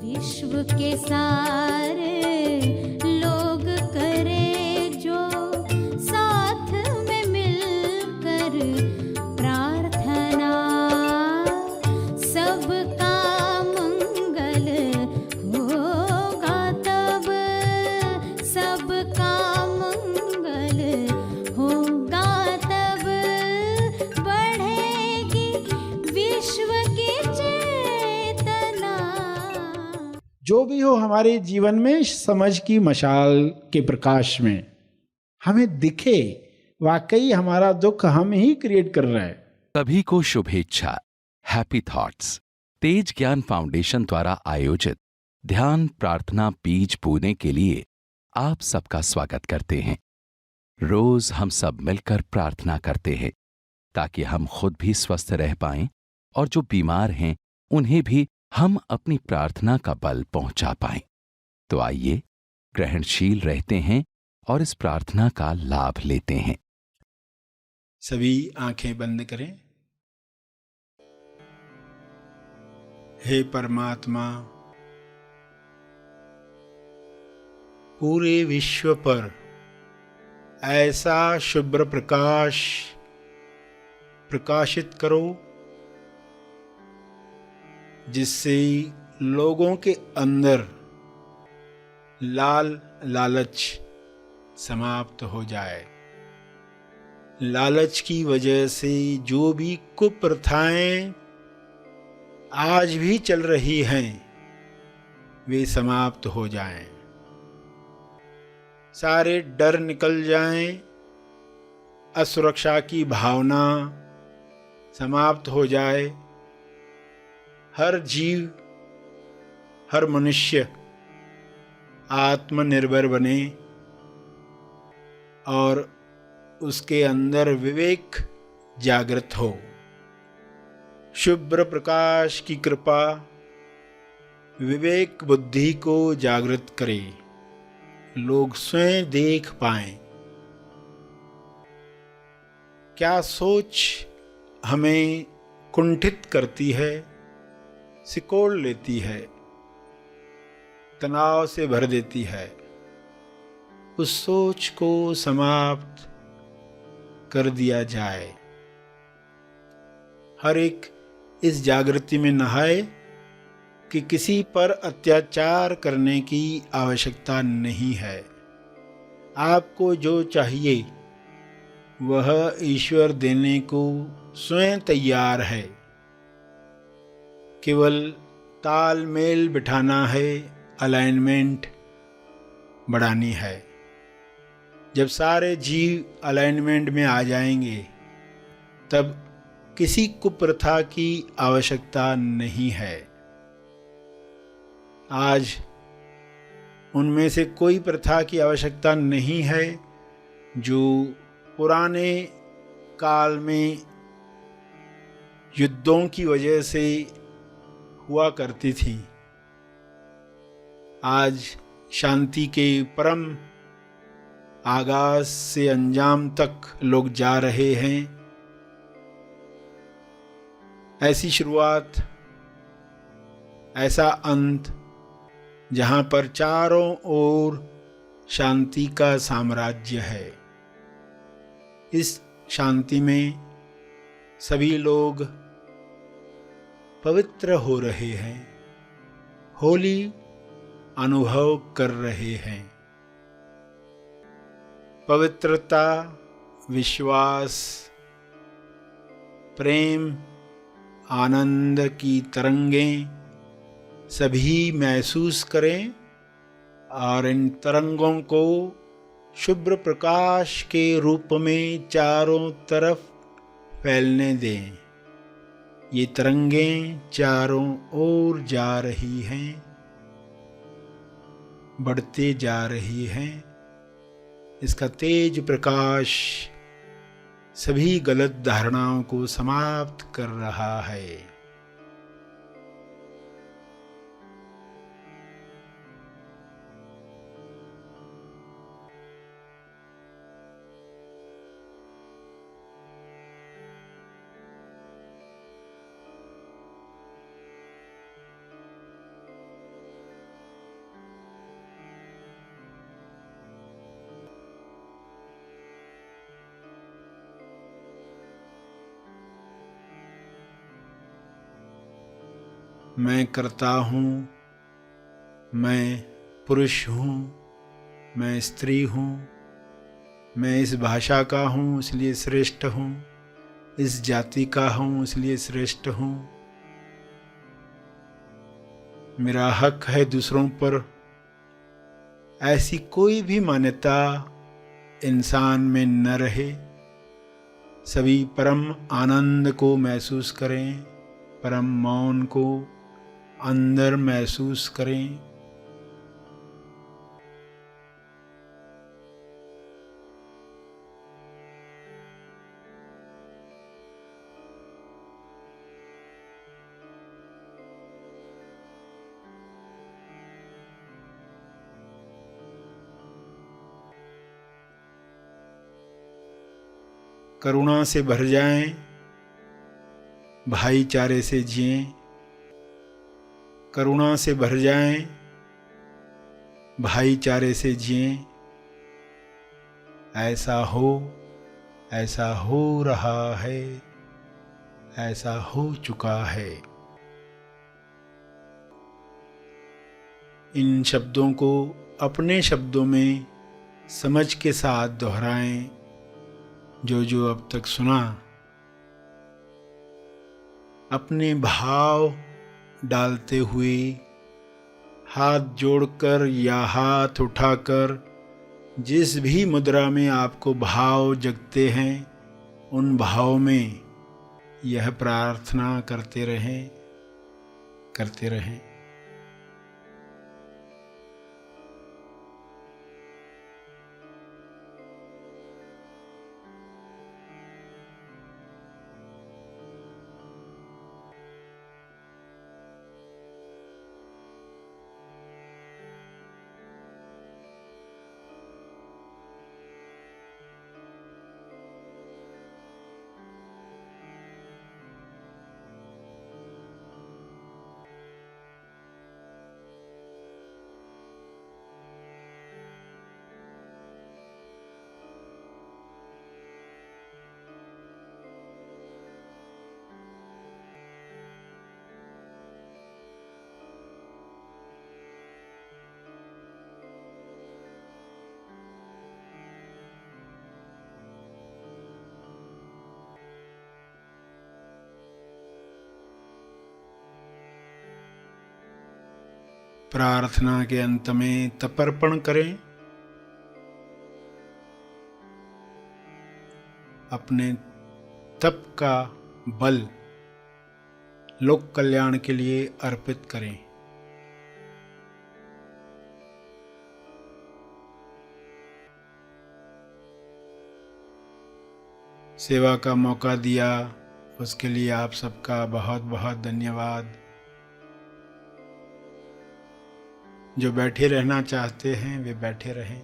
विश्व के सारे लोग करे जो साथ में मिलकर प्रार्थना, सबका मंगल होगा तब, सबका मंगल होगा तब, बढ़ेगी विश्व की चेतना। जो भी हो हमारे जीवन में समझ की मशाल के प्रकाश में हमें दिखे वाकई हमारा दुख हम ही क्रिएट कर रहे हैं। सभी को शुभेच्छा। हैप्पी थॉट्स तेज ज्ञान फाउंडेशन द्वारा आयोजित ध्यान प्रार्थना बीज बोने के लिए आप सबका स्वागत करते हैं। रोज हम सब मिलकर प्रार्थना करते हैं ताकि हम खुद भी स्वस्थ रह पाएं और जो बीमार हैं उन्हें भी हम अपनी प्रार्थना का बल पहुंचा पाएं। तो आइए ग्रहणशील रहते हैं और इस प्रार्थना का लाभ लेते हैं। सभी आंखें बंद करें। हे परमात्मा, पूरे विश्व पर ऐसा शुभ्र प्रकाश प्रकाशित करो जिससे लोगों के अंदर लालच समाप्त हो जाए। लालच की वजह से जो भी कुप्रथाएं आज भी चल रही हैं वे समाप्त हो जाएं। सारे डर निकल जाएं, असुरक्षा की भावना समाप्त हो जाए। हर जीव, हर मनुष्य आत्मनिर्भर बने और उसके अंदर विवेक जागृत हो। शुभ्र प्रकाश की कृपा विवेक बुद्धि को जागृत करे, लोग स्वयं देख पाएं क्या सोच हमें कुंठित करती है, सिकोड़ लेती है, तनाव से भर देती है। उस सोच को समाप्त कर दिया जाए। हर एक इस जागृति में नहाए कि किसी पर अत्याचार करने की आवश्यकता नहीं है। आपको जो चाहिए वह ईश्वर देने को स्वयं तैयार है। केवल तालमेल बिठाना है, अलाइनमेंट बढ़ानी है। जब सारे जीव अलाइनमेंट में आ जाएंगे तब किसी कुप्रथा की आवश्यकता नहीं है। आज उनमें से कोई प्रथा की आवश्यकता नहीं है जो पुराने काल में युद्धों की वजह से हुआ करती थी। आज शांति के परम आगाज से अंजाम तक लोग जा रहे हैं। ऐसी शुरुआत, ऐसा अंत जहां पर चारों ओर शांति का साम्राज्य है। इस शांति में सभी लोग पवित्र हो रहे हैं, होली अनुभव कर रहे हैं। पवित्रता, विश्वास, प्रेम, आनंद की तरंगें सभी महसूस करें और इन तरंगों को शुभ्र प्रकाश के रूप में चारों तरफ फैलने दें। ये तरंगें चारों ओर जा रही हैं, बढ़ते जा रही हैं। इसका तेज प्रकाश सभी गलत धारणाओं को समाप्त कर रहा है। मैं करता हूँ, मैं पुरुष हूँ, मैं स्त्री हूँ, मैं इस भाषा का हूँ इसलिए श्रेष्ठ हूँ, इस जाति का हूँ इसलिए श्रेष्ठ हूँ, मेरा हक है दूसरों पर, ऐसी कोई भी मान्यता इंसान में न रहे। सभी परम आनंद को महसूस करें, परम मौन को अंदर महसूस करें। करुणा से भर जाएं, भाईचारे से जिएं। करुणा से भर जाएं, भाईचारे से जिएं। ऐसा हो रहा है, ऐसा हो चुका है। इन शब्दों को अपने शब्दों में समझ के साथ दोहराएं। जो अब तक सुना, अपने भाव डालते हुए हाथ जोड़कर या हाथ उठाकर जिस भी मुद्रा में आपको भाव जगते हैं, उन भाव में यह प्रार्थना करते रहें। प्रार्थना के अंत में तपर्पण करें। अपने तप का बल लोक कल्याण के लिए अर्पित करें। सेवा का मौका दिया उसके लिए आप सबका बहुत बहुत धन्यवाद। जो बैठे रहना चाहते हैं वे बैठे रहें।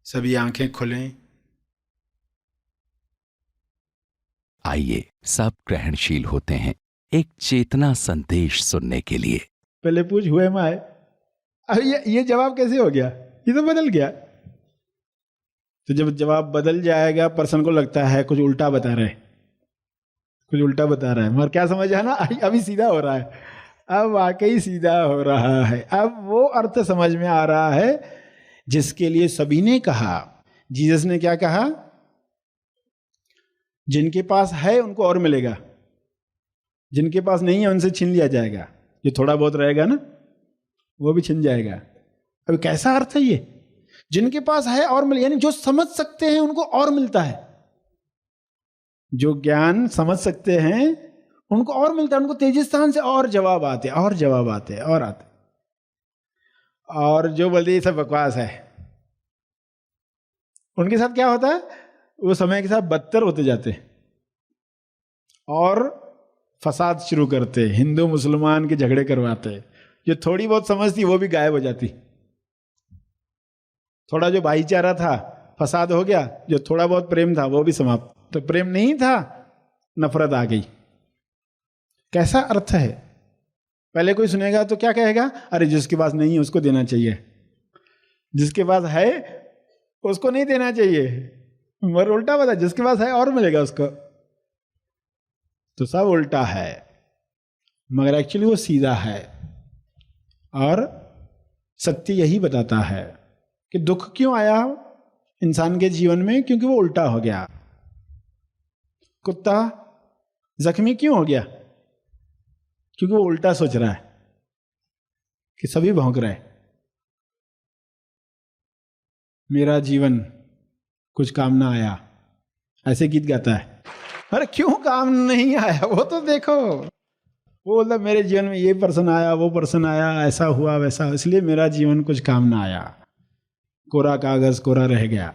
सभी आंखें खुलें। आइए सब ग्रहणशील होते हैं एक चेतना संदेश सुनने के लिए। पहले पूछ हुए माए, अब ये जवाब कैसे हो गया? ये तो बदल गया। तो जब जवाब बदल जाएगा, पर्सन को लगता है कुछ उल्टा बता रहे, मगर क्या समझ है ना, अभी सीधा हो रहा है। अब वाकई सीधा हो रहा है। अब वो अर्थ समझ में आ रहा है जिसके लिए सभी ने कहा। जीसस ने क्या कहा? जिनके पास है उनको और मिलेगा, जिनके पास नहीं है उनसे छीन लिया जाएगा। जो थोड़ा बहुत रहेगा ना वो भी छिन जाएगा। अब कैसा अर्थ है ये? जिनके पास है और मिले, यानी जो समझ सकते हैं उनको और मिलता है। जो ज्ञान समझ सकते हैं उनको और मिलता है, उनको तेजिस्तान से और जवाब आते और आते। और जो बोलते ये सब बकवास है, उनके साथ क्या होता है? वो समय के साथ बदतर होते जाते और फसाद शुरू करते, हिंदू मुसलमान के झगड़े करवाते। जो थोड़ी बहुत समझ थी वो भी गायब हो जाती। थोड़ा जो भाईचारा था फसाद हो गया, जो थोड़ा बहुत प्रेम था वो भी समाप्त। तो प्रेम नहीं था, नफरत आ गई। कैसा अर्थ है? पहले कोई सुनेगा तो क्या कहेगा? अरे जिसके पास नहीं है उसको देना चाहिए, जिसके पास है उसको नहीं देना चाहिए। मगर उल्टा बता, जिसके पास है और मिलेगा उसको। तो सब उल्टा है, मगर एक्चुअली वो सीधा है। और सत्य यही बताता है कि दुख क्यों आया इंसान के जीवन में, क्योंकि वो उल्टा हो गया। कुत्ता जख्मी क्यों हो गया, क्योंकि वो उल्टा सोच रहा है कि सभी भौंक रहे, मेरा जीवन कुछ काम ना आया, ऐसे गीत गाता है। अरे क्यों काम नहीं आया, वो तो देखो। वो बोलता मेरे जीवन में ये पर्सन आया, वो पर्सन आया, ऐसा हुआ वैसा, इसलिए मेरा जीवन कुछ काम ना आया, कोरा कागज कोरा रह गया।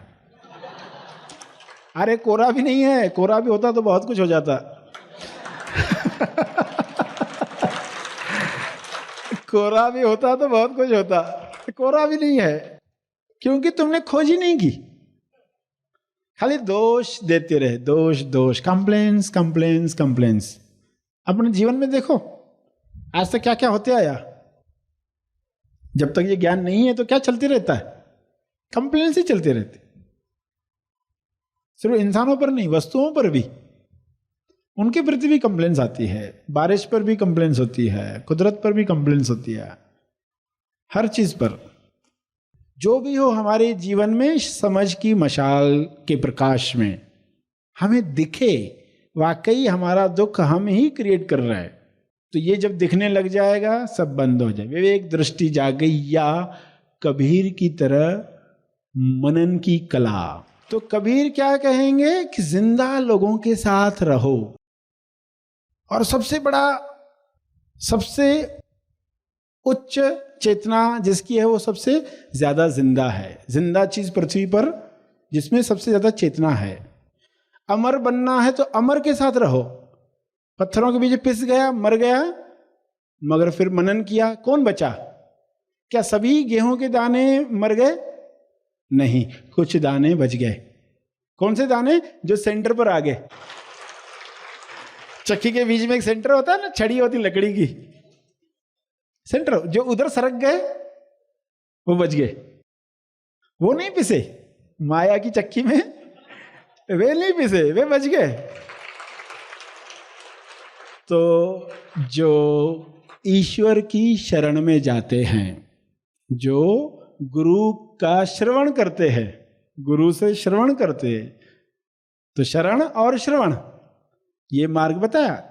अरे कोरा भी नहीं है, कोरा भी होता तो बहुत कुछ हो जाता। कोरा भी होता तो बहुत कुछ होता, कोरा भी नहीं है, क्योंकि तुमने खोज ही नहीं की, खाली दोष देते रहे, दोष दोष, कंप्लेंट्स कंप्लेंट्स कंप्लेंट्स। अपने जीवन में देखो आज तक क्या क्या होते आया। जब तक ये ज्ञान नहीं है तो क्या चलते रहता है, कंप्लेंट्स ही चलते रहते, सिर्फ इंसानों पर नहीं, वस्तुओं पर भी, उनके प्रति भी कंप्लेंट्स आती है, बारिश पर भी कंप्लेंट्स होती है, कुदरत पर भी कंप्लेंट्स होती है, हर चीज पर। जो भी हो हमारे जीवन में समझ की मशाल के प्रकाश में हमें दिखे वाकई हमारा दुख हम ही क्रिएट कर रहे हैं, तो ये जब दिखने लग जाएगा सब बंद हो जाए। विवेक दृष्टि जाग गई, या कबीर की तरह मनन की कला। तो कबीर क्या कहेंगे कि जिंदा लोगों के साथ रहो, और सबसे बड़ा, सबसे उच्च चेतना जिसकी है वो सबसे ज्यादा जिंदा है। जिंदा चीज पृथ्वी पर जिसमें सबसे ज्यादा चेतना है। अमर बनना है तो अमर के साथ रहो। पत्थरों के बीच पिस गया, मर गया, मगर फिर मनन किया, कौन बचा? क्या सभी गेहूं के दाने मर गए? नहीं, कुछ दाने बच गए। कौन से दाने? जो सेंटर पर आ गए। चक्की के बीच में एक सेंटर होता है ना, छड़ी होती लकड़ी की, सेंटर, जो उधर सरक गए वो बच गए, वो नहीं पिसे। माया की चक्की में वे नहीं पिसे, वे बच गए। तो जो ईश्वर की शरण में जाते हैं, जो गुरु का श्रवण करते हैं, गुरु से श्रवण करते हैं, तो शरण और श्रवण ये मार्ग बताया।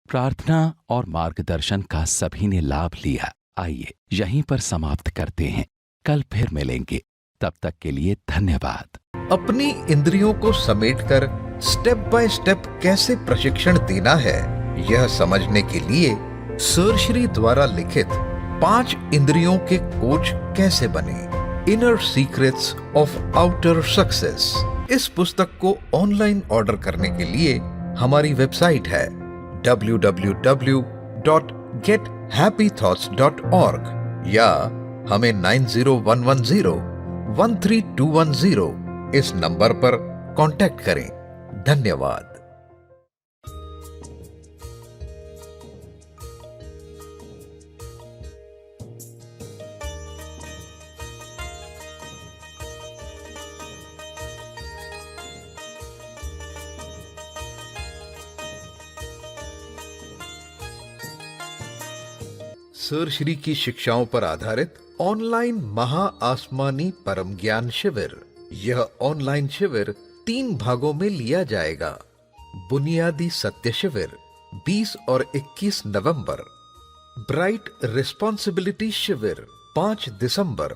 प्रार्थना और मार्गदर्शन का सभी ने लाभ लिया। आइए यहीं पर समाप्त करते हैं, कल फिर मिलेंगे, तब तक के लिए धन्यवाद। अपनी इंद्रियों को समेटकर स्टेप बाय स्टेप कैसे प्रशिक्षण देना है, यह समझने के लिए सर श्री द्वारा लिखित 5 इंद्रियों के कोच कैसे बने, inner secrets of outer success. इस पुस्तक को ऑनलाइन ऑर्डर करने के लिए हमारी वेबसाइट है www.gethappythoughts.org या हमें 9011013210 इस नंबर पर कांटेक्ट करें। धन्यवाद। सर श्री की शिक्षाओं पर आधारित ऑनलाइन महा आसमानी परम ज्ञान शिविर। यह ऑनलाइन शिविर 3 भागों में लिया जाएगा। बुनियादी सत्य शिविर 20 और 21 नवंबर, ब्राइट रिस्पॉन्सिबिलिटी शिविर 5 दिसंबर,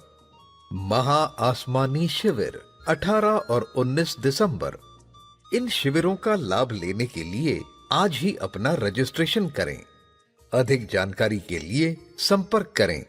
महा आसमानी शिविर 18 और 19 दिसंबर। इन शिविरों का लाभ लेने के लिए आज ही अपना रजिस्ट्रेशन करें। अधिक जानकारी के लिए संपर्क करें